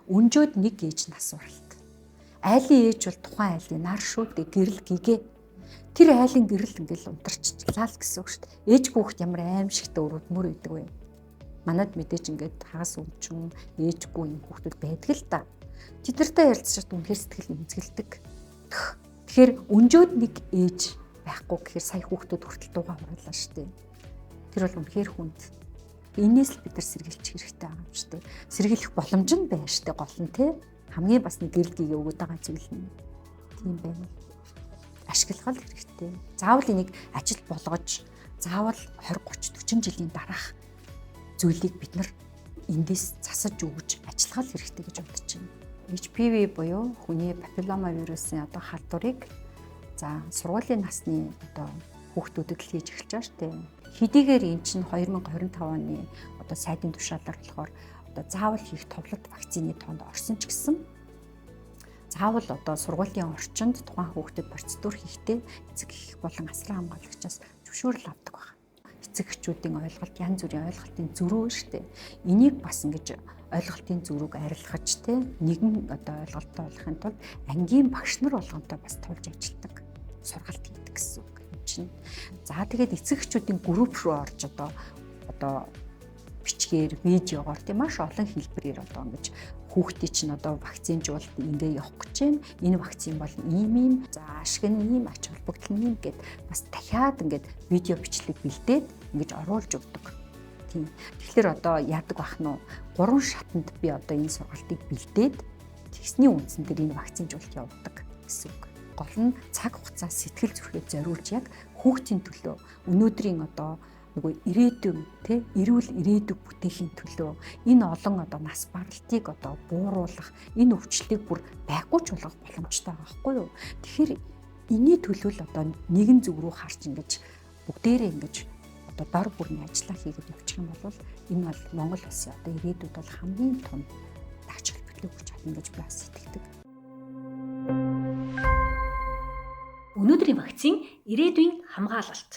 өнжөөд нэг ээж нас уралт. Айлын ээж бол тухайн айлын нар шүү дээ, гэрэл гэгээ. Тэр айлын гэрэл ингээл унтарчлаа л гэсэн үг шүү дээ. Ээж хүүхэд ямар аимшигтай өрөвдмөр идэг вэ? Манад мэдээж ингээд хагас өмчөн, ээжгүй юм хүүхдүүд байдаг л да. Тэдэртэй ярилцчихад үнэхээр сэтгэл имзгэлдэг. Тэгэхээр өнжөөд нэг ээж байхгүй гэхээр сая хүүхдүүд хүртэл дуугаа хурлаа шүү дээ. Тэр бол үнэхээр хүнд. Энээс л бид нар сэргийлчих хэрэгтэй байгаа юм шүү дээ. Сэргийлэх боломж нь байна шүү дээ, гол нь тий. Хамгийн бас нэг гэрэл гээ өгöd байгаа зүйл нь. Тийм байна. Ашиглах хэрэгтэй. Заавал энийг ажил болгож, заавал 20, 30, 40 жилийн дараах зүйлийг бид нар эндээс засаж өгж ажиллах хэрэгтэй гэж бодож байна. HPV буюу хүний папиллома вирусын халдварыг сургуулийн насны хүүхдүүдэд л хийж эхэлж байгаа шүү дээ. Хэдийгээр эн чинь 2025 оны сайдын тушаалаар болохоор заавал хийх товлот вакцины тоонд орсон ч гэсэн заавал сургуулийн орчинд тухайн хүүхдэд процедур хийхдээ эцэг эх болон асран хамгаалагчаас зөвшөөрөл авдаг байна. Эцэг эхчүүдийн ойлголт янз бүрийн ойлголтын зөрүү шүү дээ. Энийг бас ингэж ойлголтын зөрүүг арилгаж нэгэн ойлголттой болохын тулд ангийн багш нар болгонтой бас тулж ажилладаг, сургалт хийдэг гэсэн үг юм чинь. За тэгээд эцэг эхчүүдийн групп руу орж бичгээр, видеогоор маш олон хэлбэрээр ингэж хүүхдийн чинь вакцинжуулалт ингээ явах гэж байна. Энэ вакцин бол ийм за ашиг нь ийм, ач холбогдол нь ийм гэд бас дахиад ингээд видео бичлэг бэлдээд ингэж оруулж өгдөг. Тийм. Тэгэхээр яадаг бах нь 3 шатанд би энэ сургалтыг бэлдээд тэгсний үндсэн дээр энэ вакцинжуулалт явуулдаг гэсэн үг. Гол нь цаг хугацаа сэтгэл зүрхээ зориулж яг хүүхдийн төлөө өнөөдрийн ирээдүйн эрүүл ирээдүг бүтээхийн төлөө энэ олон нас баралтыг бууруулах энэ өвчлөлийг бүр байхгүй ч болгох боломжтой байгаа байхгүй юу. Тэгэхээр энэний төлөө л нэгэн зүг рүү харж ингэж бүгдээрээ ингэж дор бүрний ажиллаа хийгээд явчих юм бол энэ бол Монгол улсын ирээдүйд бол хамгийн том тач холбогдлыг өгч чадна гэж би бас итгэдэг. Өнөөдрийн вакцин ирээдүйн хамгаалалт.